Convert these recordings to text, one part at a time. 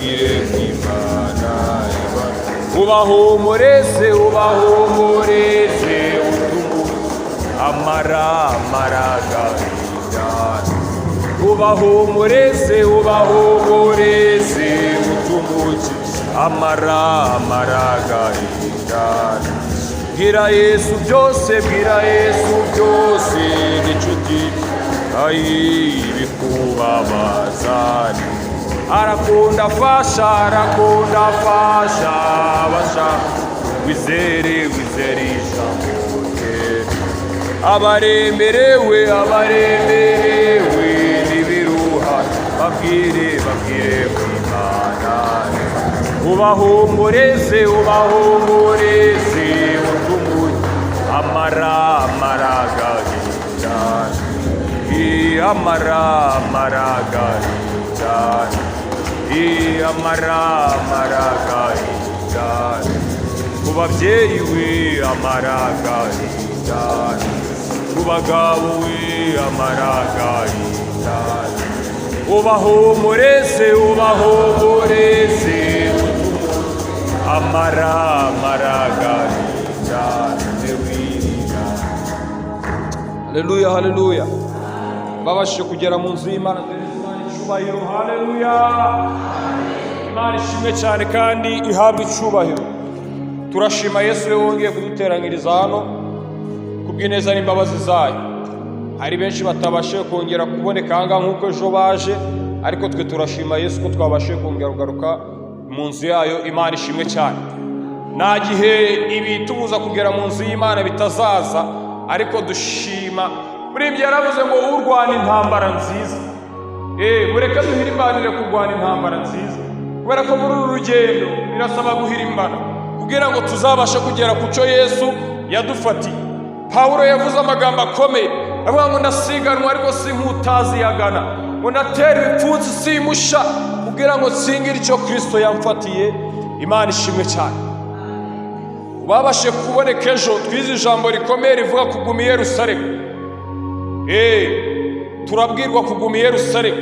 babwire kw'Imana ubahumurize amaragahinda ubahumurize utumuki amaragahinda bwira Yesu byose n'inshuti bikubabaza arakunda afasha basha wizere ijambo rye abaremerewe n'ibiruha babwire kw'Imana ubahumurize utumuki amaragahinda amaragahinda ku babyeyi amaragahinda ku bagabo amaragahinda ubahumurize amaragahinda haleluya babashije kugera mu nzu y'Imana icyubahiro haleluya Imana ishimwe cyane kandi ihabwa icyubahiro turashima Yesu wongeye kuduteranyiriza hano kubw'ineza n'imbabazi zayo hari benshi batabashije kongera kuboneka hanga nk'uko ejo baje ariko twe turashima Yesu ko twabashije kongera kugaruka mu nzu yayo Imana ishimwe cyane nta gihe ibi tubuza kugera mu nzu y'Imana bitazaza ariko dushima muri ibyo yaravuze ngo urwana intambara nziza mureke duhirimbanire kurwana intambara nziza kubera ko muri uru rugendo birasaba guhirimbana kugira ngo tuzabashe kugera ku cyo Yesu yadufatiye Pawulo yavuze amagambo akomeye avuga ngo ndasiganwa ariko sinkutaziyagana ngo natera ibipfunsi simusha kugira ngo nsingire icyo Kristo yamfatiye Imana ishimwe cyane babashe kuboneka ejo twize ijambo rikomeye rivuga kuguma i Yerusalemu turabwirwa kuguma i Yerusalemu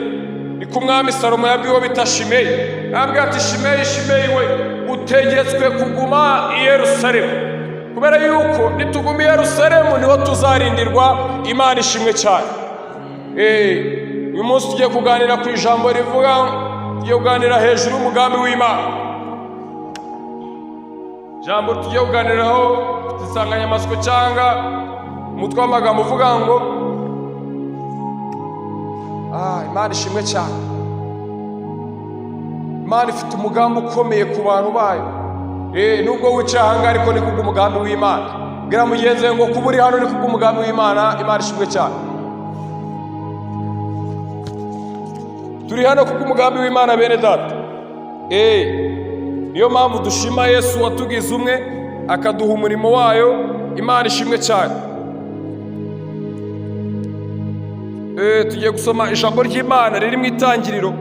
ni ku mwami Salomo yabwiwe bita Shimeyi yabwiye ati Shimeyi we utegetswe kuguma i Yerusalemu kubera yuko nituguma i Yerusalemu niho tuzarindirwa Imana ishimwe cyane uyu munsi tugiye kuganira ku ijambo rivuga tugiye kuganira hejuru y'umugambi w'Imana ijambo tugiye kuganiraho insanganyamatsiko cyangwa umutwe w'amagambo uvuga ngo Imana ishimwe cyane Imana ifite umugambi ukomeye ku bantu bayo nubwo wicaye ahangaha ariko ni kubw'umugambi w'Imana bwira mugenzi ngo kuba uri hano ni kubw'umugambi w'Imana Imana ishimwe cyane turi hano kubw'umugambi w'Imana bene data niyo mpamvu dushima Yesu watugize umwe akaduha umurimo wayo Imana ishimwe cyane tugiye gusoma ijambo ry'Imana riri mu Itangiriro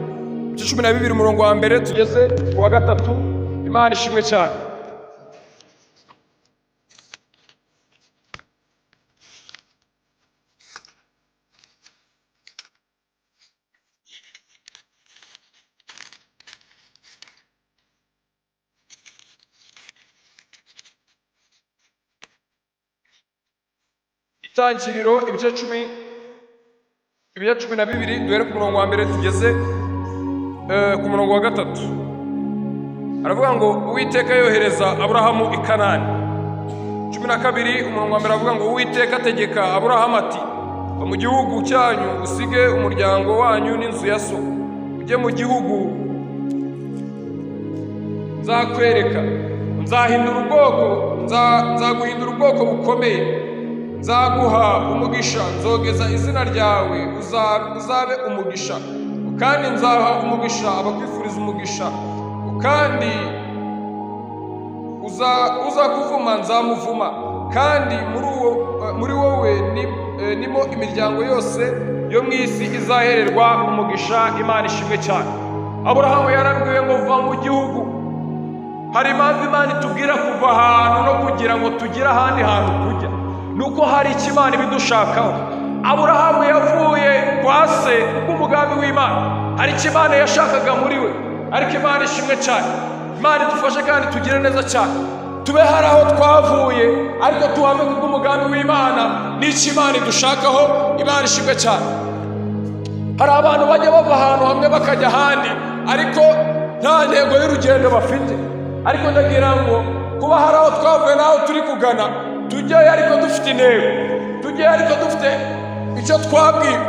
12 umurongo wa mbere tugeze ku wa 3 Imana ishimwe cyane Itangiriro ibice 12 duhere ku murongo wa mbere tugeze ku murongo wa 3 aravuga ngo Uwiteka yohereza Aburahamu i Kanani 12 umurongo wa mbere avuga ngo Uwiteka ategeka Aburahamu ati va mu gihugu cyanyu usige umuryango wanyu n'inzu ya so ujye mu gihugu nzakwereka nzaguhindura ubwoko bukomeye nzaguha umugisha nzogeza izina ryawe uzabe umugisha kandi nzaha umugisha abakwifuriza umugisha kandi uzakuvuma nzamuvuma kandi muri wowe nimo imiryango yose yo mu isi izahererwa umugisha Imana ishimwe cyane Aburahamu yarabwiwe ngo va mu gihugu hari impamvu Imana itubwira kuva ahantu no kugira ngo tugire ahandi hantu kujya nuko hari icyo Imana ibidushakaho Aburahamu yavuye kwa se kubw'umugambi w'Imana hari icyo Imana yashakaga muri we ariko Imana ishimwe cyane. Imana idufashe kandi tugire neza cyane, tube hari aho twavuye ariko tuhave kubw'umugambi w'Imana n'icyo Imana idushakaho. Imana ishimwe cyane. Hari abantu bajya bava ahantu hamwe bakajya ahandi ariko nta ntego y'urugendo bafite, ariko ndagira ngo kuba hari aho twavuye n'aho turi kugana tujyayo ariko dufite intego, tujyayo ariko dufite icyo twabwiwe.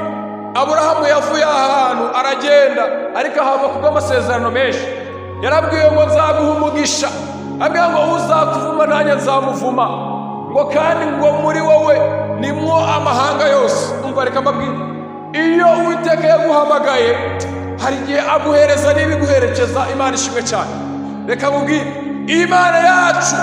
Aburahamu yavuye ahantu aragenda ariko ahava kubw'amasezerano menshi. Yarabwiwe ngo nzaguha umugisha, abwiwe ngo uzakuvuma nanjye nzamuvuma, ngo kandi ngo muri wowe nimwo amahanga yose. Umva reka mbabwire, iyo Uwiteka yaguhamagaye hari igihe aguhereza n'ibiguherekeza. Imana ishimwe cyane. Reka mubwire, Imana yacu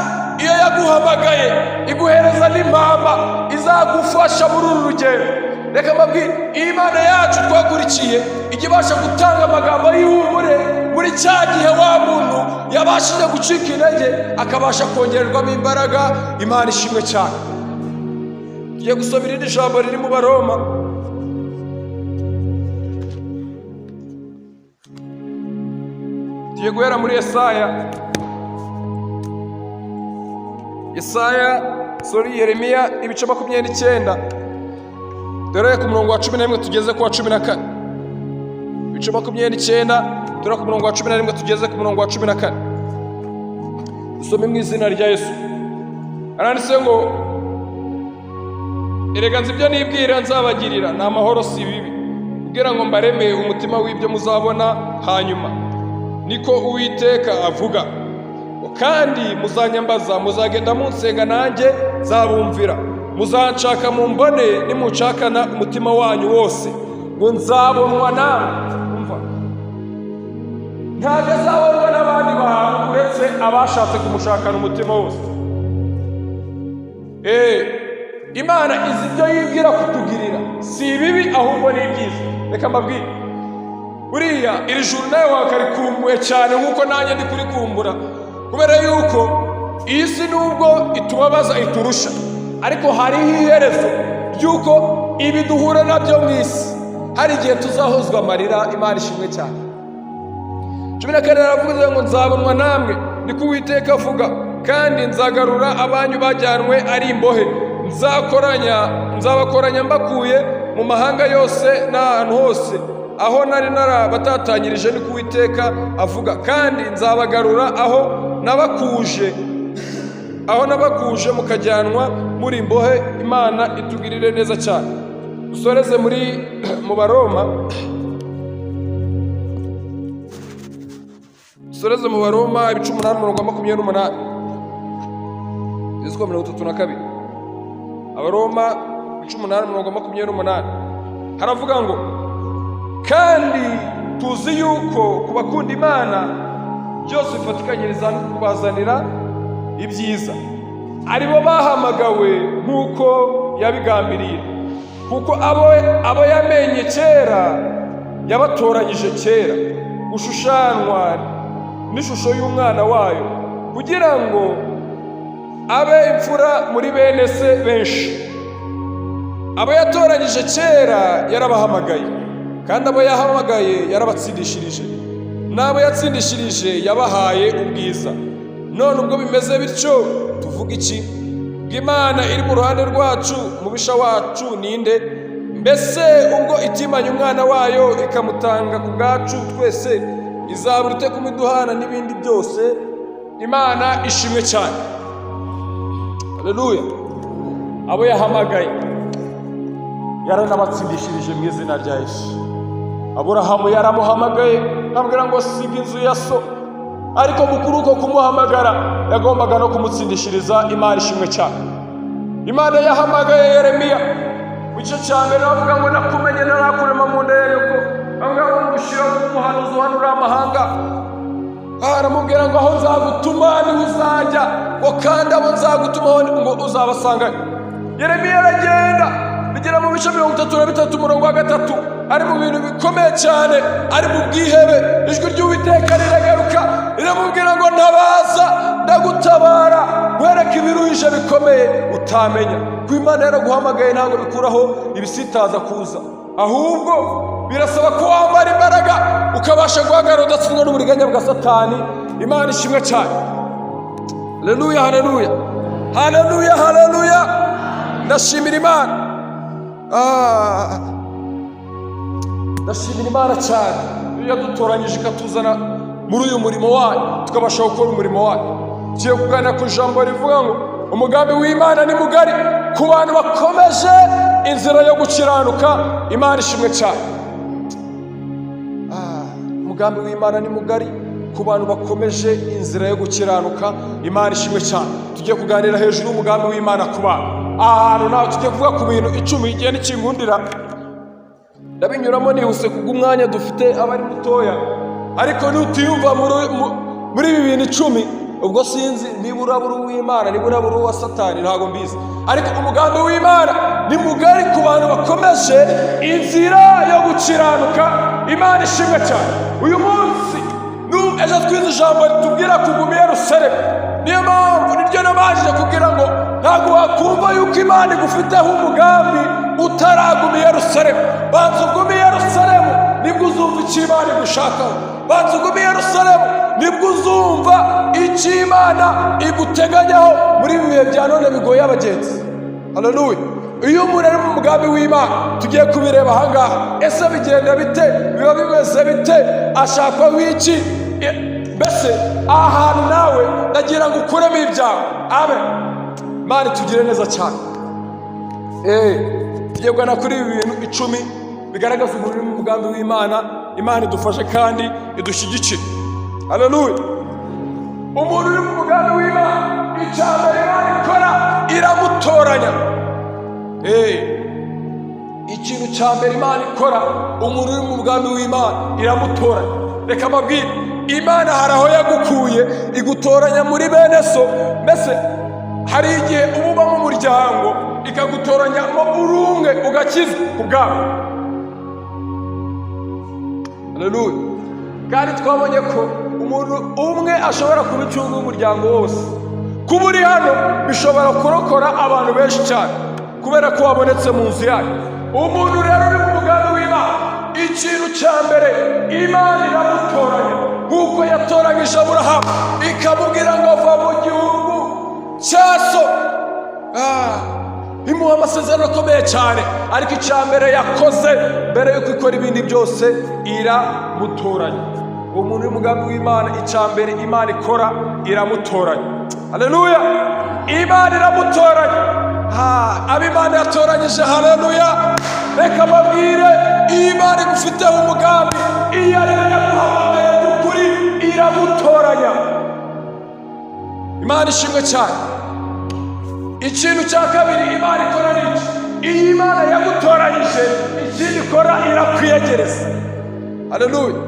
iyo yaguhamagaye iguhereza n'impamba izagufasha muri uru rugendo. Reka mbabwire, Imana yacu twakurikiye ijya ibasha gutanga amagambo y'ihumure muri cya gihe wa muntu yabashije gucika intege akabasha kongererwamo imbaraga. Imana ishimwe cyane. Tugiye gusoma irindi jambo riri mu Baroma, tugiye guhera muri Yeremiya ibice 29 dore ku murongo wa 11 tugeze ku wa 14. Ibice 29 dore ku murongo wa 11 tugeze ku murongo wa 14. Dusome mu izina rya Yesu. Aranditse ngo, erega nzi ibyo nibwira nzabagirira ni amahoro si bibi, kugira ngo mbaremeye umutima w'ibyo muzabona hanyuma, niko Uwiteka avuga. Kandi muzanyambaza, muzagenda munsenga nanjye nzabumvira, muzanshaka mumbone nimunshakana umutima wanyu wose, ngo nzabonwa nawe. Umva, ntabwo azabonwa n'abandi bantu uretse abashatse kumushakana umutima wose. Imana izi ibyo yibwira kutugirira si bibi ahubwo ni byiza. Reka mbabwire, buriya iri juru nawe wakarikumbuye cyane nk'uko nanjye ndi kurikumbura, kubera yuko iyi si nubwo itubabaza iturusha, ariko hariho iherezo ry'uko ibi duhura nabyo mu isi hari igihe tuzahozwa amarira. Imana ishimwe cyane. 14 aravuze ngo nzabonwa namwe, niko Uwiteka avuga, kandi nzagarura abanyu bajyanwe ari imbohe, nzabakoranya mbakuye mu mahanga yose n'ahantu hose aho nari narabatatanyirije, niko Uwiteka avuga, kandi nzabagarura aho nabakuje mukajyanwa muri imbohe. Imana itugirire neza cyane. Dusoreze mu Baroma, dusoreze mu Baroma ibice 8 umurongo wa 28 iziko 32. Abaroma ibice 8 umurongo wa 28 haravuga ngo, kandi tuzi yuko kubakunda Imana byose bifatikanyiriza no kubazanira ibyiza, aribo bahamagawe nk'uko yabigambiriye, kuko abo yamenye kera yabatoranyije kera gushushanywa n'ishusho y'umwana wayo, kugira ngo abe imfura muri bene se benshi. Abo yatoranyije kera yarabahamagaye, kandi abo yahamagaye yarabatsindishirije, n'abo yatsindishirije yabahaye ubwiza. None ubwo bimeze bityo tuvuga iki? Imana iri mu ruhande rwacu, umubisha wacu ninde? Mbese ubwo itimanye umwana wayo ikamutanga ku bwacu twese, izabura ite kumuduhana n'ibindi byose? Imana ishimwe cyane. Haleluya. Abo yahamagaye yaranabatsindishirije mu izina rya Yesu. Aburahamu yaramuhamagaye ambwira ngo siga inzu ya so, ariko mukuru uko kumuhamagara yagombaga no kumutsindishiriza. Imana ishimwe cyane. Imana yahamagaye Yeremiya mu gice cya mbere avuga ngo nakumenye narakurema mu nda ya nyoko, avuga ngo ngushyira umuhanuzi uhanura amahanga. Aramubwira ngo aho nzagutuma niho uzajya, ngo kandi abo nzagutumaho ngo uzabasanganye. Yeremiya aragenda bigera mu bice 33 umurongo wa 3, ari mu bintu bikomeye cyane, ari mu bwihebe. Ijwi ry'Uwiteka riragaruka riramubwira ngo ntabaza ndagutabara, wereka ibiruhije bikomeye utamenya. Ko Imana yaraguhamagaye ntabwo bikuraho ibisitaza kuza, ahubwo birasaba ko wambara imbaraga ukabasha guhagarara udatsindwa n'uburiganya bwa Satani. Imana ishimwe cyane. Haleluya, haleluya, haleluya, haleluya. Ndashimira Imana. Ndashimira Imana cyane iyo yadutoranyije ikatuzana muri uyu murimo wayo tukabasha gukora umurimo wayo. Tugiye kuganira ku ijambo rivuga ngo umugambi w'Imana ni mugari ku bantu bakomeje inzira yo gukiranuka. Imana ishimwe cyane. Umugambi w'Imana ni mugari ku bantu bakomeje inzira yo gukiranuka. Imana ishimwe cyane. Tugiye kuganira hejuru y'umugambi w'Imana ku bantu. Ahantu nawe tugiye kuvuga ku bintu 10 igihe n'ikinkundira ndabinyuramo nihuse kubw'umwanya dufite abari mutoya, ariko nutiyumva muri ibi bintu 10 ubwo sinzi niba urabura uw'Imana niba urabura uwa Satani ntago mbizi, ariko umugambi w'Imana ni mugari ku bantu bakomeje inzira yo gukiranuka. Imana ishimwe cyane. Uyu munsi ejo twize ijambo ritubwira kuguma i Yerusalemu. Niyo mpamvu niryo nabashije kugira ngo ntabwo wakumva yuko Imana igufiteho umugambi utaraguma i Yerusalemu. Banza ugume i Yerusalemu nibwo uzumva icyo Imana igushakaho. Banza ugume i Yerusalemu nibwo uzumva icyo Imana iguteganyaho muri ibi bihe bya none bigoye abagenzi. Haleluya. Iyo umuntu ari mu mugambi w'Imana tugiye kubireba ahangaha. Ese bigenda bite? Biba bimeze bite? Ashakwa w'iki? Mbese ahantu nawe ndagira ngo ukuremo ibyawe. Amen. Imana tugire neza cyane. Tugiye kugana kuri ibi bintu 10 bigaragaza umuntu uri mu mugambi w'Imana. Imana idufashe kandi idushyigikire. Haleluya. Umuntu uri mu mugambi w'Imana icyambere Imana ikora iramutoranya. Ikintu cyambere Imana ikora, umuntu uri mu mugambi w'Imana iramutoranya. Reka mabwire, Imana hari aho yagukuye igutoranya muri bene so. Mbese hari igihe uba mu muryango ikagutoranyamo uri umwe ugakizwa ku bwawe. Haleluya. Kandi twabonye ko umuntu umwe ashobora kubicunga umuryango wose. Kuba uri hano bishobora kurokora abantu benshi cyane kubera ko wabonetse mu nzu yayo. Umuntu rero uri mu mugambi w'Imana, ikintu cya mbere Imana iramutoranya nk'uko yatoranyije Aburahamu ikamubwira ngo ava mu gihugu cya so. Imuha amasezerano akomeye cyane, ariko icya mbere yakoze mbere yuko ikora ibindi byose iramutoranya. Umuntu uri mu mugambi w'Imana, icya mbere Imana ikora iramutoranya. Haleluya. Imana iramutoranya. Abo Imana yatoranyije. Haleluya. Reka babwire, Imana igufiteho umugambi. Iyo ari yo yaguhamagaye by'ukuri iramutoranya. Imana ishimwe cyane. Ikintu cya kabiri Imana ikora ni iki? Iyo Imana yagutoranyije, ikindi ikora irakwiyegereza. Haleluya.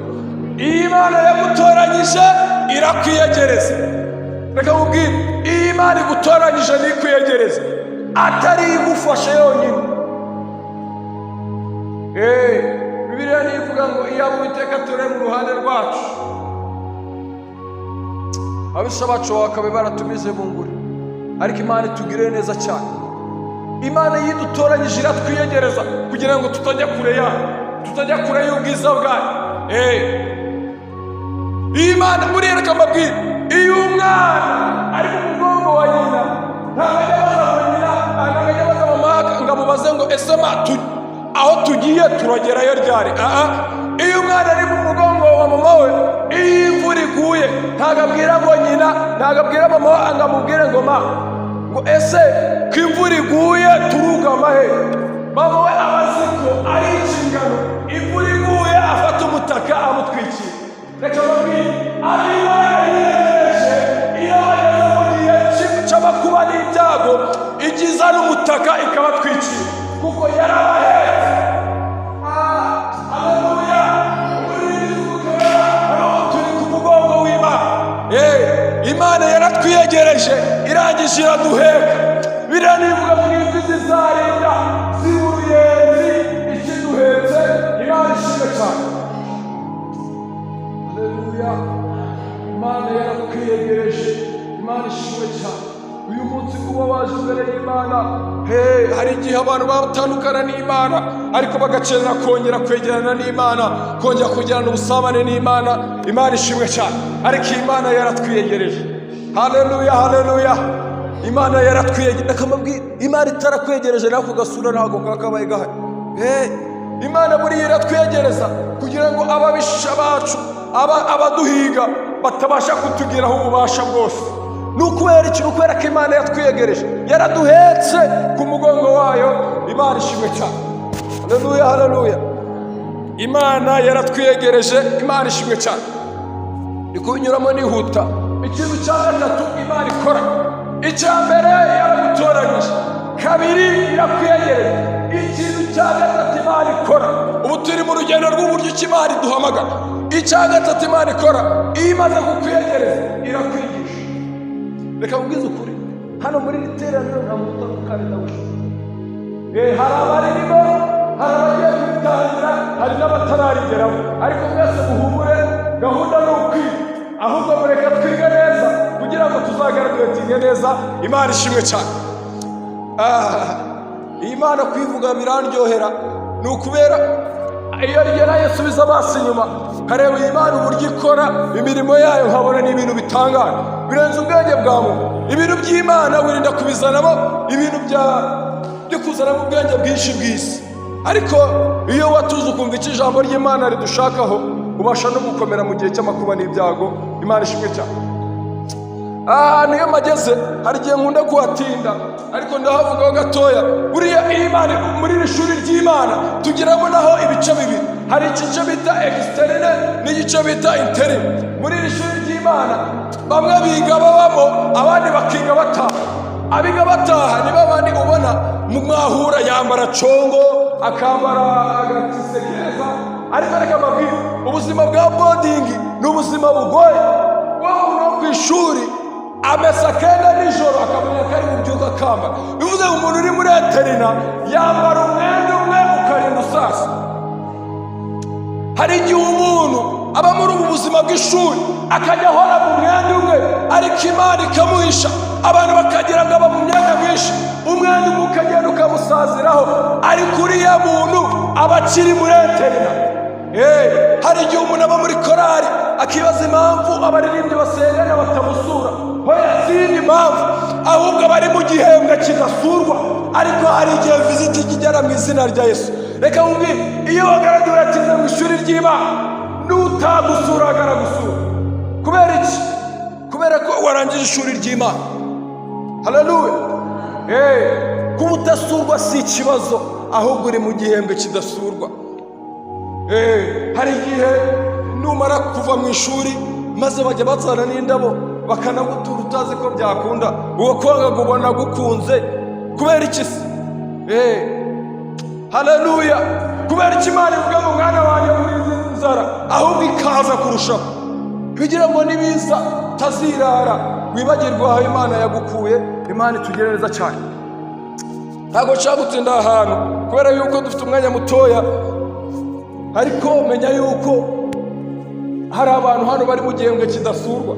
Iyo Imana yagutoranyije irakwiyegereza. Reka mubwire, iyo Imana igutoranyije ntikwiyegereza, atari igufashe yonyine. Bibiliya nivuga ngo iyo Uwiteka turi mu ruhande rwacu, abisha bacu bakabe baratumize bunguri. Ariko Imana itugirire neza cyane. Imana yidutoranyije iratwiyegereza kugira ngo tutajya kure yayo, tutajya kure y'ubwiza bwayo. Imana buriya reka mbabwire, iyo umwana ari mu mugongo wa nyina ntabwo ajya abaza nyina, ntabwo ajya abaza mama ngo amubaze ngo ese aho tugiye turagerayo ryari. Iyo umwana ari mu mugongo wa mama we, iyo imvura iguye ntabwo abwira ngo nyina, ntabwo abwira mama we ngo amubwire ngo ngo ese ko imvura iguye turugama he. Mama we aba azi ko ari inshingano, imvura iguye afata umutaka amutwikira. Reka babwire, ariyo yayiyegereje iyo bageze mu gihe cy'amakuba n'ibyago, igiza n'umutaka ikabatwikira kuko yarabahetse. Haleluya. Turi ku mugongo w'Imana. Imana yaratwiyegereje irangije iraduheka. Biriya nivuga ngo imvi zizarinda ziba uruyenzi ikiduhetse. Imana ishimwe cyane. Haleluya. Imana yaratwiyegereje. Imana ishimwe cyane. uyu munsi kuba waje imbere y'Imana. Hari igihe abantu batandukana n'Imana ariko bagakenera kongera kwegerana n'Imana, kongera kugirana ubusabane n'Imana. Imana ishimwe cyane. Ariko Imana yaratwiyegereje. Haleluya, haleluya. Imana yaratwiyegereje. Akamabwira Imana itarakwegereje nako gasura ntago kakabaye gahari. Imana buri yaratwiyegereza kugira ngo ababisha bacu abaduhiga batabasha kutugiraho ububasha bwose. Nukubera iki? Nukubera ko Imana yatwiyegereje, yaraduhetse ku mugongo wayo. Imana ishimwe cyane. Haleluya, haleluya. Imana yaratwiyegereje. Imana ishimwe cyane. Ndikunyuramo nihuta. Ikintu cya gatatu Imana ikora, icya mbere yaragutoranyije, kabiri irakwiyegereje. Ikintu cya gatatu Imana ikora, ubu turi mu rugendo rw'uburyo ki Imana iduhamagara. Icya gatatu Imana ikora, iyo imaze kukwiyegereza irakwigisha. Reka mbwize ukuri, hano muri iri teraniro nta muntu utandukanye nawe. Hari abaririmo, hari abagiye kubitangira, hari n'abatararigeraho, ariko mwese muhumure, gahunda ni ukwiga. Ahubwo mureka twige neza kugira ngo tuzagaragatinge neza. Imana ishimwe cyane. Iyi Mana kwivuga birandyohera, ni ukubera iyo rigera yasubiza amaso inyuma kareba iyi Mana uburyo ikora imirimo yayo, nkabona ni ibintu bitangaje birenze ubwenge bwa muntu. Ibintu by'Imana wirinda kubizanamo ibintu byo kuzanamo ubwenge bwinshi bw'isi, ariko iyo watuze ukumva icyo ijambo ry'Imana ridushakaho, ubasha no gukomera mu gihe cy'amakuba n'ibyago. Imana ishimwe cyane. Niyo mageze hari igihe nkunda kuhatinda, ariko ndahavugaho gatoya. Buriya Imana muri iri shuri ry'Imana tugiramo naho ibice bibiri. Hari igice bita externe n'igice bita interne. Muri iri shuri ry'Imana bamwe biga babamo, abandi bakiga bataha. Abiga bataha ni babandi ubona mwahura yambara congo akambara agatise keza, ariko reka mbabwire ubuzima bwa boarding ni ubuzima bugoye. Wowe no ku ishuri amesa kenda nijoro akamenya ko ari bubyuka kamba. Bivuze ngo umuntu uri muri eterina yambara umwenda umwe ukarinda usasa. Hari igihe umuntu aba muri ubu buzima bw'ishuri akajya ahora mu mwenda umwe, ariko Imana ikamuhisha. Abantu bakagira ngo aba mu myenda myinshi, umwenda umwe ukagenda ukamusaziraho, ariko uriya muntu aba akiri muri eterina. Hari igihe umuntu aba muri korari akibaza impamvu abaririmbyi basengana batamusura. Hoya sindi impamvu, ahubwo bari mu gihembwe kidasurwa, ariko hari igihe viziti kigera mu izina rya Yesu. Reka nkubwire, iyo wagaragara atize mu ishuri ry'Imana n'utagusura agaragusura. Kubera iki? Kubera ko warangije ishuri ry'Imana. Haleluya. Kuba udasurwa si ikibazo, ahubwo uri mu gihembwe kidasurwa. Hari igihe numara kuva mu ishuri maze bajya bazana n'indabo bakanagutura utazi ko byakunda, uwo kwanga kubona gukunze. Kubera iki se? Haleluya. Kubera iki Imana ivuga ngo mwana wanjye muri nzara, ahubwo ikaza kurushaho kugira ngo nibiza tazirara wibagirwa aho Imana yagukuye. Imana itugire neza cyane. Ntago cyagutinda ahantu kubera yuko dufite umwanya mutoya, ariko menya yuko hari abantu hano bari mu gihembwe kidasurwa.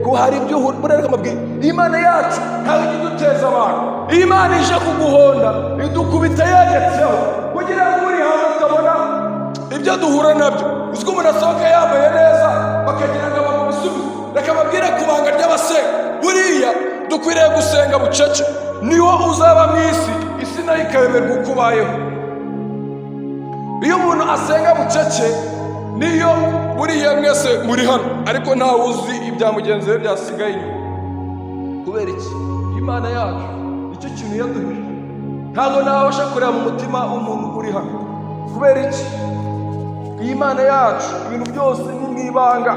Ko hari ibyo ureka mabwira. Imana yacu ntawe iduteza abantu. Imana ije kuguhonda idukubita yagetseho kugira ngo uri hano utabona ibyo duhura nabyo. Uziko umuntu asohoka yambaye neza bakagira ngo bamubisubize. Reka mabwire ku banga ry'abasenga, buriya dukwiriye gusenga bucece. Niwo uzaba mu isi nayo ikayoberwa uko ubayeho. Iyo umuntu asenga bucece niyo buriya mwese muri hano, ariko ntawe uzi ibya mugenzi we byasigaye inyuma. Kubera iki? Imana yacu icyo kintu yaduhije. Ntabwo nabasha kureba mu mutima w'umuntu uri hano. Kubera iki? Imana yacu ibintu byose ni mwibanga.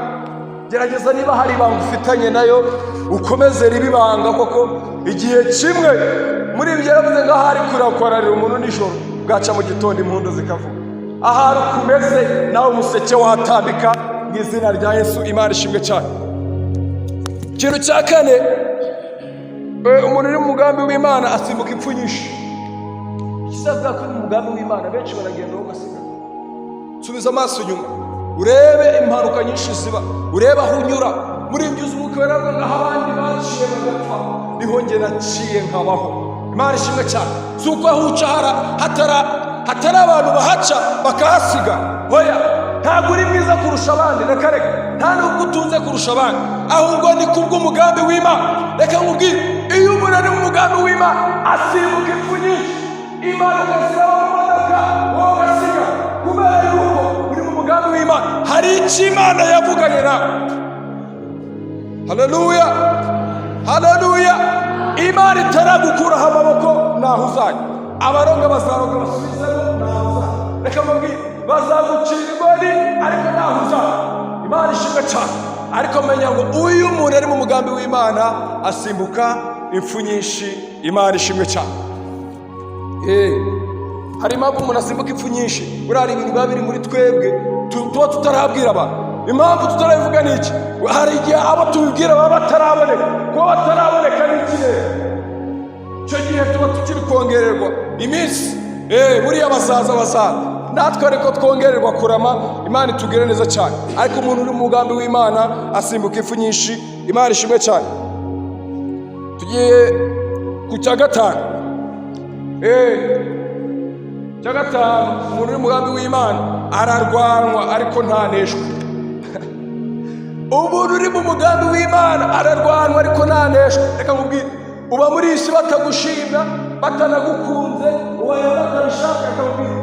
Gerageza niba hari ibanga ufitanye nayo ukomeze ribibanga, koko igihe kimwe muri ibyo yaravuze ngo ahari kurakwararira umuntu nijoro bwaca mu gitondo impundu zikavuga. Ahantu kumeze nawe umuseke watambika mu izina rya Yesu. Imana ishimwe cyane. Ikintu cya kane, umuntu uri mu mugambi w'Imana asimbuka impfu nyinshi. Ikizavuga ko uri mu mugambi w'Imana benshi baragenda bagasiga. Subiza amaso inyuma urebe impanuka nyinshi ziba, urebe aho unyura. Muri ibyo uzi umwuka wera ngo aho abandi baciye bagapfa, niho nge naciye nkabaho. Imana ishimwe cyane. Si uko aho uca hatari abantu bahaca bakahasiga, hoya, ntabwo uri mwiza kurusha abandi, reka nta nubwo utunze kurusha abandi, ahubwo ni kubw'umugambi w'Imana. Reka nkubwire, iyo umuntu ari mu mugambi w'Imana asimbuka impfu nyinshi, Imana ugashyiraho amamodoka wowe ugasiga, kubera yuko uri mu mugambi w'Imana. Hari icyo Imana yavuganye nawe. Haleluya, haleluya. Imana itaragukuraho amaboko ntaho uzajya. Abaroga bazaroga basubizemo ntaho uzajya. Reka mbabwire, bazagucira inkoni ariko ntaho uzajya. Imana ishimwe cyane. Ariko menya ngo uyu muntu ari mu mugambi w'Imana asimbuka impfu nyinshi. Imana ishimwe cyane. Hari impamvu umuntu asimbuka impfu nyinshi. Buriya hari ibintu biba biri muri twebwe tuba tutarabwira abantu. Impamvu tutarabivuga ni iki? Hari igihe abo tubibwira baba bataraboneka. Kuba bataraboneka ni ikirere, icyo gihe tuba tukiri kongererwa iminsi. Buriya bazaza natwe ariko twongererwa kurama. Imana itugire neza cyane. Ariko umuntu uri mu mugambi w'Imana asimbuka impfu nyinshi. Imana ishimwe cyane. Tugiye ku cya gatanu. Cya gatanu, umuntu uri mu mugambi w'Imana ararwanwa ariko ntaneshwa. Umuntu uri mu mugambi w'Imana ararwanwa ariko ntaneshwa. Reka nkubwire, uba muri isi batagushimira, batanagukunze, ubaye batabishaka. Reka nkubwire,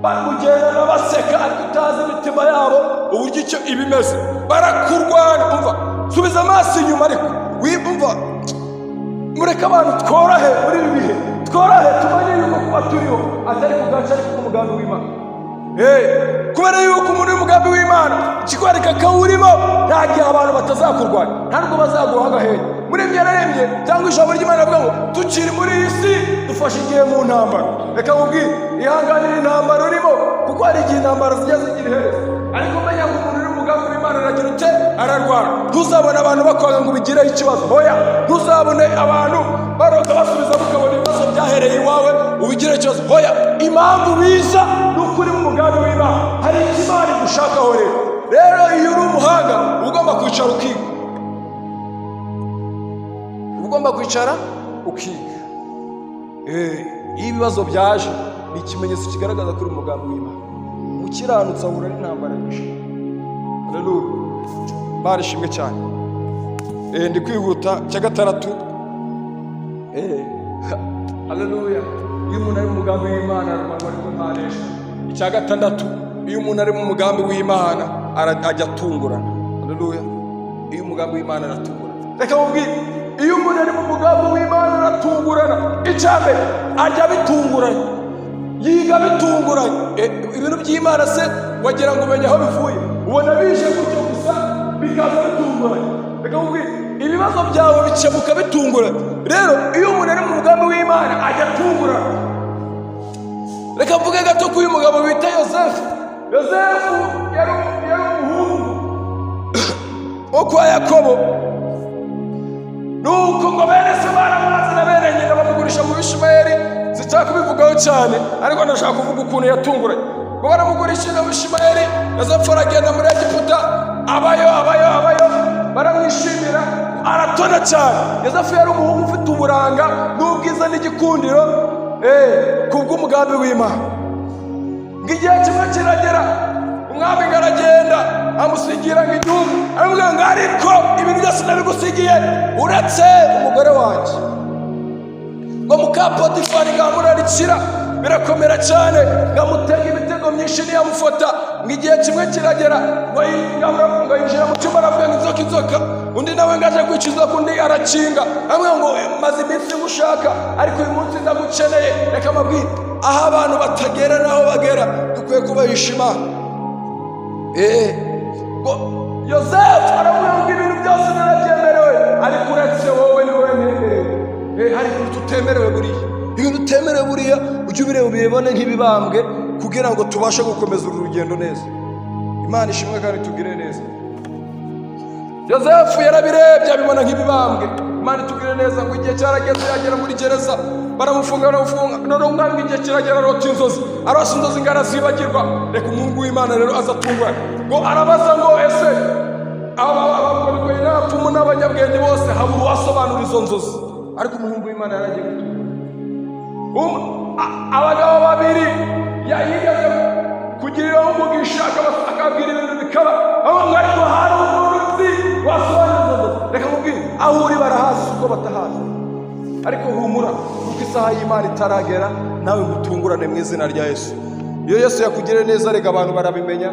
bamugendana baseka ariko utazi imitima yabo uburyo icyo ibimeze. Barakurwana. Umva, subiza amaso inyuma ariko wumva, mureke abantu tworohe muri ibi bihe, tworohe tumenye yuko kuba turiho atari kugaca ariko ku mugambi w'Imana. Kubera yuko umuntu w'umugambi w'Imana ikikwereka ko urimo, nta gihe abantu batazakurwanya, nta nubwo bazaguha agahenge. Muremye yararemye cyangwa ijambo ry'Imana avuga ngo tukiri muri iyi si dufashe igihe mu ntambara. Reka nkubwire, ihanganira intambara urimo, kuko hari igihe intambara zijya zigira iherezo. Ariko menya ngo umuntu uri mu mugambi w'Imana aragira ute? Ararwara. Ntuzabone abantu bakwanga ngo ubigireho ikibazo, hoya. Ntuzabone abantu baroga basubiza mukabona ibibazo byahereye iwawe ubigireho ikibazo, hoya. Impamvu biza ni uko uri mu mugambi w'Imana. Hari icyo Imana igushakaho rero iyo uri umuhanga ugomba kwicara ukiga. Ugomba kwicara ukiga. Iyo ibibazo byaje ni ikimenyetso kigaragaza ko uri mu mugambi w'Imana. Umukiranutsi ahura n'intambara nyinshi. Haleluya. Imana ishimwe cyane. Ndi kwihuta. Cya gatandatu. Haleluya. Iyo umuntu ari mu mugambi w'Imana ararwanwa ariko ntaneshwa. Icya gatandatu, iyo umuntu ari mu mugambi w'Imana ajya atungurana. Haleluya. Iyo umugambi w'Imana aratungurana. Reka nkubwire, iyo umuntu ari mu mugambi w'Imana aratungurana. Icya mbere, ajya bitunguranye, yiga bitunguranye. Ibintu by'Imana se wagira ngo umenye aho bivuye, ubona bije gutyo gusa bikaza bitunguranye. Reka nkubwire, ibibazo byawe bikemuka bitunguranye. Rero iyo umuntu ari mu mugambi w'Imana ajya atungurana. Reka mvuge gato ko uyu mugabo bita Yosefu. Yosefu yari umuhungu wo kwa Yakobo. Nuko ngo bene se baramubaza na bene nyina bamugurisha mu Bishimayeli. Sinshaka kubivugaho cyane, ariko ndashaka kuvuga ukuntu yatunguranye. Ngo baramugurishije mu Bishimayeli, Yosefu aragenda muri Egiputa, abayo baramwishimira, aratona cyane. Yosefu yari umuhungu ufite uburanga n'ubwiza n'igikundiro kubw'umugambi w'Imana. Ngo igihe kimwe kiragera, umwami aragenda amusigira ngo igihugu, aramubwira ngo ariko ibintu byose nabigusigiye uretse umugore wanjye. Ngo muka Potifari ngamurarikira, birakomera cyane, ngamutega imitego myinshi ntiyamufata. Ngo igihe kimwe kiragera, ngo yinjira mu cyumba aravuga ngo inzoka. Undi nawe ngaje kwica inzoka, undi arakinga, amwe ngo maze iminsi ngushaka ariko uyu munsi ndagukeneye. Reka mabwire, aho abantu batagera naho bagera dukwiye kubahisha Imana. Ngo Yosefu aravuga ngo ibintu byose narabyemerewe ariko uretse wowe ni wowe ntemerewe. Hari ibintu tutemerewe buriya. Ibintu utemerewe buriya ujye ubireba ubibone nk'ibibambwe kugira ngo tubashe gukomeza uru rugendo neza. Imana ishimwe kandi tugire neza. Yosefu yarabirebye abibona nk'ibibambwe. Imana itugire neza. Ngo igihe cyarageze yagera muri gereza, baramufunga. None umwami igihe kiragera arota inzozi. Arose inzozi ngo arazibagirwa. Reka umuhungu w'Imana rero aza atungurana. Ngo arabaza ngo ese abagore n'abapfu abapfumu n'abanyabwenge bose habura uwasobanura izo nzozi, ariko umuhungu w'Imana yaragiye gutura. Abagabo babiri yigeze kugiriraho umugisha akabwira ibintu bikaba, abanga ariko hari umuruzi wasobanura izo nzozi. Reka mubwire, aho uri barahazi uko batahazi, ariko humura kuko isaha y'Imana itaragera, nawe gutungurane mu izina rya Yesu. Iyo Yesu yakugiriye neza, rega abantu barabimenya,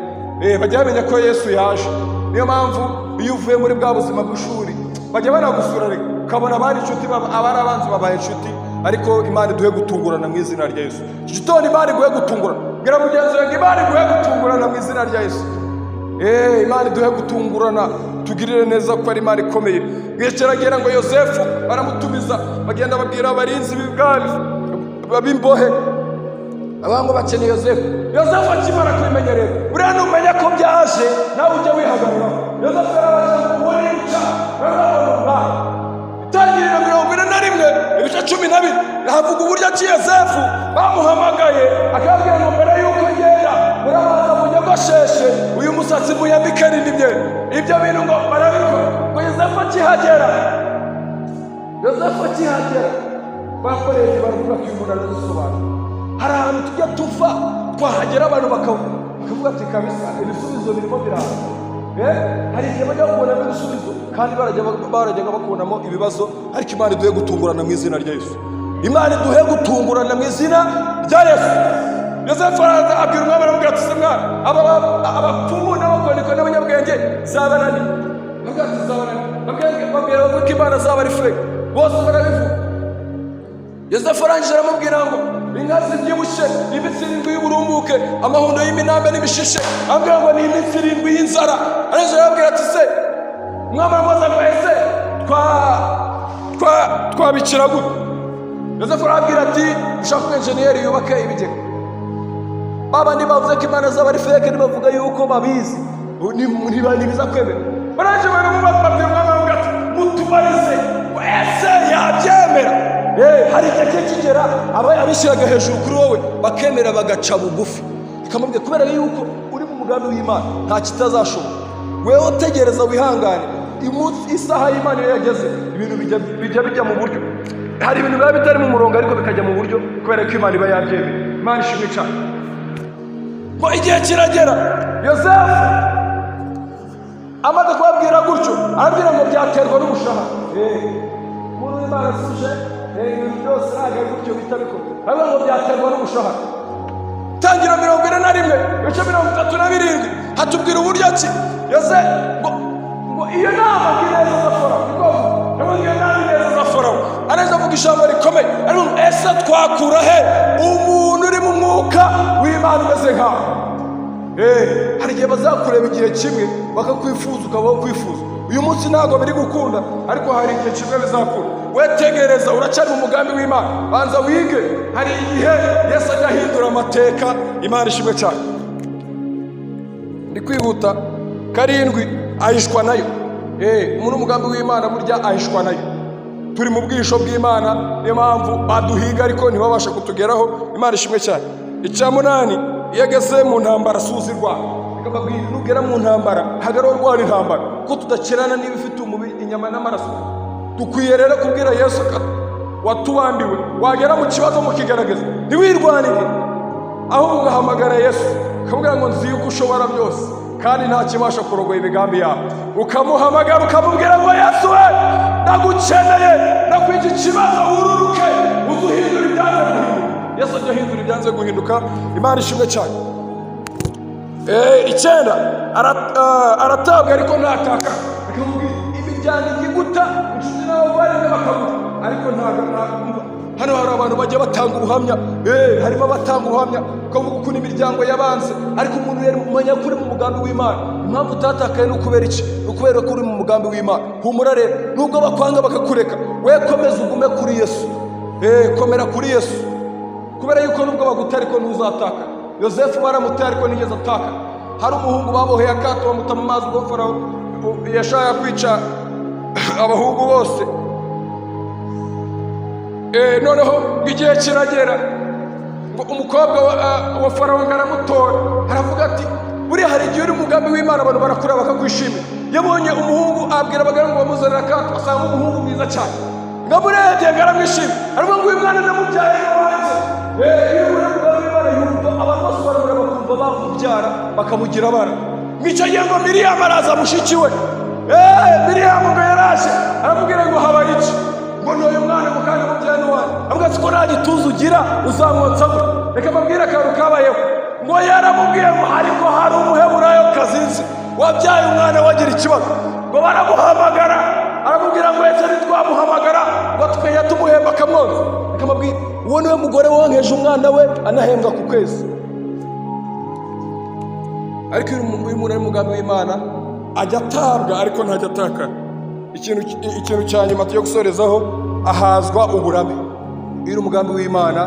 bajya bamenya ko Yesu yaje. Niyo mpamvu iyo uvuye muri bwa buzima bw'ishuri bajya banagusura, reka ukabona abari inshuti, abari abanzi babaye inshuti, ariko Imana iduhe gutungurana mu izina rya Yesu. Iki gitondo Imana iguhe gutungurana, bwira mugenzi wawe Imana iguhe gutungurana mu izina rya Yesu. Imana iduhe gutungurana, tugirire neza ko ari Imana ikomeye. Bwekeragira ngo Yosefu baramutumiza, bagenda babwira abarinzi b'ibwami b'imbohe, abango bakeneye Yosefu. Yosefu akimara kubimenya rero, buriya numenya ko byaje nawe ujya wihagararaho. Yosefu yarabaje kubona icya Itangiriro 41 ibice 12 havuga uburyo ki Yosefu bamuhamagaye akabwira ngo mbere yuko ngenda murabaza munyagosheshe uyu musatsi muyambike n'imye. Ibyo bintu ngo barabikora. Ngo Yosefu akihagera bakoreye baravuga ko umuntu arasobanura. Hari ahantu tujya tuva twahagera abantu bakavuga ati kabisa ibisubizo birimo biraza. Hari igihe bajya kubona ibisubizo kandi barajyaga bakubonamo ibibazo, ariko Imana iduhe gutungurana mu izina rya Yesu. Imana iduhe gutungurana mu izina rya Yesu. Yosefu araza abwira umwami aramubwira ati se mwana, abapfumu n'abakonikoni n'abanyabwenge zabananiye. Babwira ko Imana zaba ari fake, bose barabivuga. Yosefu arangije aramubwira ngo inka zibyibushye, imitsi 7 y'uburumbuke, amahundo y'iminambe n'imishishe, ambwira ngo ni imitsi 7 y'inzara. Arangije arabwira ati se umwami aramubaza ngo ese twabikira gute? Yosefu arabwira ati ushaka ko enjeniyeri yubake ibigega. Babandi bavuze ko Imana zaba ari fake nibavuga yuko babizi, ntibiza kwemera. Barangije baramubaza babwira umwami ati mutubarize ese yabyemera. Hari igihe kigera abishyiraga hejuru kuri wowe bakemera bagaca bugufi, ikamubwira kubera yuko uri mu mugambi w'Imana nta kitazashoboka. Wewe utegereza wihangane, isaha y'Imana iyo yageze ibintu bijya mu buryo. Hari ibintu biba bitari mu murongo ariko bikajya mu buryo kubera ko Imana iba yabyemeye. Imana ishimwe cyane. Ngo igihe kiragera, Yosefu amaze kubabwira gutyo arabwira ngo byaterwa n'umushahara. Umuntu w'Imana asuje ibintu byose ntabwo ari gutyo bihita bikorwa, ariko ngo byaterwa n'umushahara. Itangiriro 41 ibice 37 hatubwira uburyo ki Yosefu ngo iyo nama neza za Farawo, iyo nama neza za Farawo areza avuga ijambo rikomeye, ariko ese twakura he umuntu uri mu mwuka w'Imana umeze nkawe? Hari igihe bazakureba igihe kimwe bakakwifuza ukabaho kwifuza. Uyu munsi ntabwo biri gukunda, ariko hari igihe kimwe bizakura. Wetegereza, uracyari mu mugambi w'Imana, banza wige. Hari igihe Yesu ajya ahindura amateka. Imana ishimwe cyane. Ndi kwihuta. 7 ahishwa nayo. Umuntu umugambi w'Imana burya ahishwa nayo. Turi mu bwisho bw'Imana, niyo mpamvu baduhiga ariko ntibabasha kutugeraho. Imana ishimwe cyane. 8 iyo ageze mu ntambara asuzirwa, ikababwira nugera mu ntambara hagarara urwana intambara, ko tudakirana niba ifite umubiri inyama n'amaraso. Dukwiye rero kubwira Yesu watubambiwe, wagera mu kibazo mukigaragaza ntiwirwanire, ahubwo ugahamagara Yesu ukabwira ngo nzi yuko ushobora byose kandi nta kibasha kurogoya imigambi yawe. Ukamuhamagara ukamubwira ngo Yesu we ndagukeneye, ndakwije ikibazo ururuke uzuhindura ibyanze guhinduka. Yesu ajya ahindura ibyanze guhinduka. Imana ishimwe cyane. 9 aratabwa ariko ntataka, akamubwira imiryango igiguta inshuti nawe bari bakaguta, ariko ntabwo. Hano hari abantu bajya batanga ubuhamya, harimo abatanga ubuhamya ukavuga ukuntu imiryango yabanze, ariko umuntu yari umenya kuri mu mugambi w'Imana. Impamvu utatakaye ni ukubera iki? Ukubera ko uri mu mugambi w'Imana. Humura rero, nubwo bakwanga bakakureka, we komeza ugume kuri Yesu. Komera kuri Yesu, kubera yuko nubwo baguta ariko ntuzataka. Yosefu baramuteye ariko nigeze ataka. Hari umuhungu baboheye akato bamuta mu mazi, ubwo Farawo yashaka kwica abahungu bose. Noneho igihe kiragera ngo umukobwa wa Farawo aramutora, aravuga ati buriya hari igihe uri mu mugambi w'Imana abantu barakura bakakwishimira. Yabonye umuhungu abwira abagaragu ngo bamuze baramuzanira akato asanga umuhungu mwiza cyane, ngamurebye ngaramwishima, ariko ngo uyu mwana namubyaye wanjye. Iyo Imana yumva abantu bose barabura bakumva bamubyara bakamugira abana. Ngicyo gihe ngo Miriyamu araza mushiki we, Miriyamu ngo yaraje aramubwira ngo habaye iki, ngo n'uyu mwana ngo kandi mubyaye n'uwanjye. Avuga ati ko nta gituza ugira uzamwotsa we. Reka mbabwire akantu kabayeho, ngo yaramubwiye ngo ariko hari umuheburayo kazinzi wabyaye umwana wagira ikibazo, ngo baramuhamagara aramubwira ngo ese ntitwamuhamagara ngo tukajya tumuhemba akamwonsa. Reka mbabwire, uwo niwe mugore wonkeje umwana we anahembwa ku kwezi. Ariko iyo umuntu ari umugambi w'Imana ajya atabwa ariko ntajya atakara. Ikintu cya nyuma tugiye gusorezaho, ahazwa uburame. Iyo uri umugambi w'Imana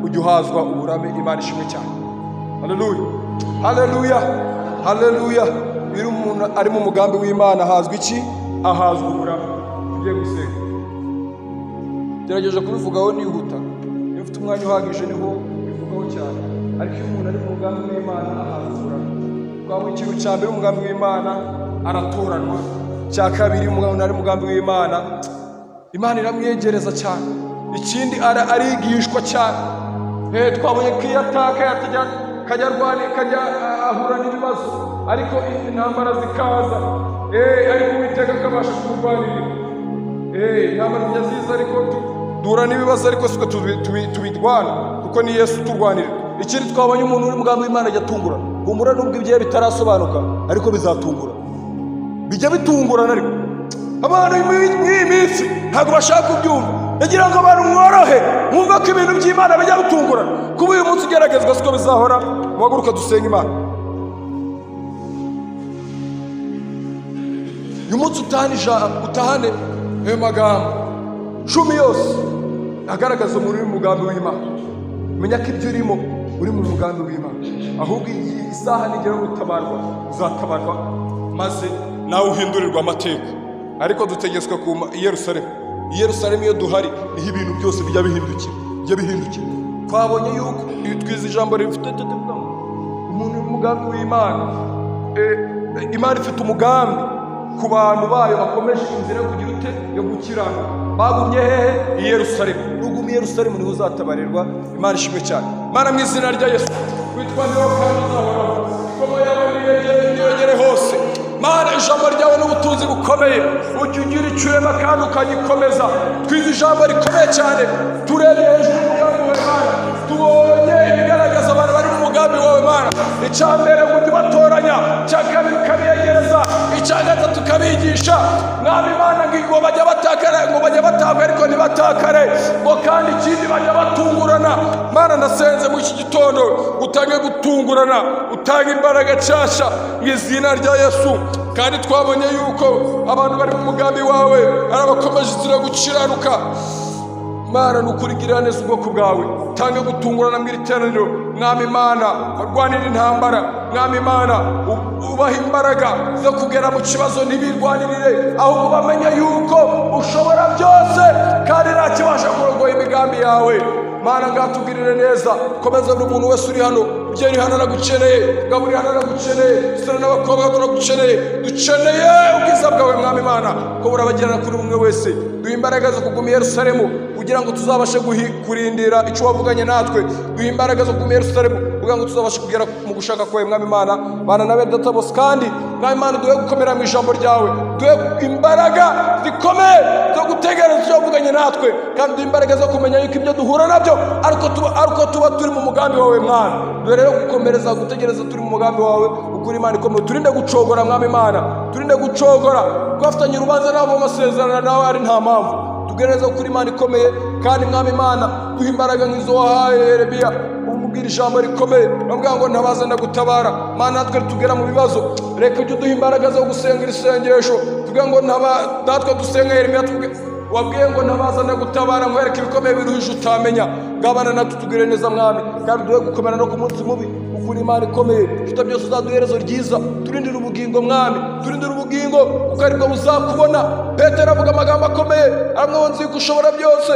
ujya uhazwa uburame. Imana ishimwe cyane. Haleluya, haleluya, haleluya. Iyo umuntu ari mu mugambi w'Imana ahazwa iki? Ahazwa uburame. Tugiye gusenga, gerageje kubivugaho nihuta, iyo ufite umwanya uhagije niho bivugaho cyane. Ariko iyo umuntu ari mu mugambi w'Imana ahazwa uburame. Twabonye ikintu cya mbere, umugambi w'Imana aratoranwa. Cya kabiri, umuntu ari mu mugambi w'Imana Imana iramwegereza cyane. Ikindi arigishwa cyane. Twabonye ko iyo ataka kajya arwana, kajya ahura n'ibibazo, ariko intambara zikaza, ariko Uwiteka akabasha kumurwanirira. Intambara zijya ziza ariko duhura n'ibibazo, ariko siko tubirwana, kuko ni Yesu uturwanirira. Ikindi twabonye umuntu uri mu mugambi w'Imana ajya atungura. Humura nubwo ibyo bitarasobanuka, ariko bizatungura, bijya bitungurana. Ariko abantu mw'iyi minsi ntabwo bashaka kubyumva. Yagira ngo abantu mworohe mwumva ko ibintu by'Imana bijya bitungurana. Kuba uyu munsi ugeragezwa siko bizahora. Muhaguruka dusenga Imana. Uyu munsi utahane ayo magambo 10 yose agaragaza umuntu uri mu mugambi w'Imana. Menya ko ibyo urimo uri mu mugambi w'Imana. Ahubwo iyi isaha nigera gutabarwa, uzatabarwa maze nawe uhindurirwa amateka. Ariko dutegetswe ku Yerusalemu. Yerusalemu iyo duhari niho ibintu byose bijya bihindukira. Twabonye yuko twize ijambo rifite umuntu uri mu mugambi w'Imana. Imana ifite umugambi ku bantu bayo bakomeje inzira yo kugira ute yo gukirana. Bagumye hehe? I Yerusalemu. Nugumye i Yerusalemu niho uzatabarirwa. Imana ishimwe cyane. Mana mu izina rya Yesu, witwa ndiho kandi uzahoraho. Koma yawe niyegere hose. Mana, ijambo ryawe n'ubutunzi bukomeye, ujya ugira icyo urema kandi ukagikomeza. Twize ijambo rikomeye cyane, turebye hejuru y'umugambi wawe Mana, tubonye ibigaragaza abantu bari mu mugambi wawe Mana. Icya mbere ngo ujye ubatoranya, icya kabiri ukabiyegereza, icya gatatu ukabigisha. Mwami Mana, ngo bajya batakara ariko ntibatakare, ngo kandi ikindi bajya batungurana. Mana, ndasenze muri iki gitondo utange gutungurana, utange imbaraga nshyashya mu izina rya Yesu. Kandi twabonye yuko abantu bari mu mugambi wawe ari abakomeje inzira gukiranuka. Mana, nukurigirira neza ubwoko bwawe, tange gutungurana mu iteraniro. Mwami Mana, barwanira intambara. Mwami Mana, ubaha imbaraga zo kugera mu kibazo ntibirwanirire, ahubwo bamenye yuko ushobora byose kandi nta kibasha kurogoya imigambi yawe. Mana, ngatubwirire neza, komeza buri muntu wese uri hano. Ugeri hano aragukeneye, ngabo uri hano aragukeneye, sura n'abakobwa turagukeneye. Dukeneye ubwiza bwawe Mwami Mana, ko burabagirana kuri umwe wese. Duha imbaraga zo kuguma i Yerusalemu kugira ngo tuzabashe kurindira icyo wavuganye natwe. Duha imbaraga zo kuguma i Yerusalemu kugira ngo tuzabashe kugera mu gushaka kwawe Mwami Mana. Bana nawe data bose, kandi Mwami Mana, duhe gukomera mu ijambo ryawe. Duhe imbaraga zikomeye zo gutegereza icyo wavuganye natwe, kandi duhe imbaraga zo kumenya yuko ibyo duhura nabyo ariko tuba turi mu mugambi wawe Mwana. Duhe rero gukomereza gutegereza turi mu mugambi wawe ukuri Imana ikomeye. Turinde gucogora Mwami Mana, turinde gucogora twafatanye urubanza nabo mu masezerano nawe ari nta mpamvu. Tugereza kuri Imana ikomeye, kandi Mwami Mana, duha imbaraga nk'izo wahaye Yeremiya umubwira ijambo rikomeye, bamubwira ngo ntabaza ndagutabara. Mana, natwe tugera mu bibazo, reka ujye uduha imbaraga zo gusenga isengesho. Tuvuga ngo natwe dusenga Yeremiya, wabwiye ngo ntabaza ndagutabara, nkwereke ibikomeye biruhije utamenya. Ngabana natwe tugire neza Mwami, kandi duhe gukomera no ku munsi mubi ukuri Imana ikomeye. Ufite byose uzaduha iherezo ryiza. Turindire ubugingo Mwami, turindire ubugingo kuko aribwo buzakubona. Petero avuga amagambo akomeye, aramubwira nzi ko ushobora byose.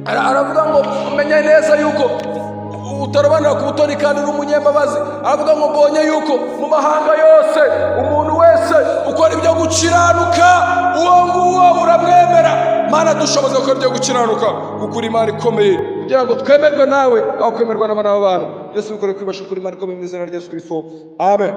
Aravuga ngo umenye neza yuko utarobanura ku butoni kandi uri umunyembabazi. Aravuga ngo mbonye yuko mu mahanga yose umuntu wese wese ukora ibyo gukiranuka uwo nguwo uramwemera. Mana dushoboze gukora ibyo gukiranuka kuko uri Imana ikomeye, kugira ngo twemerwe nawe aho kwemerwa n'abana b'abantu. Yesu bikore kwibasha kuri Imana ikomeye mu izina rya Yesu Kristo, amen.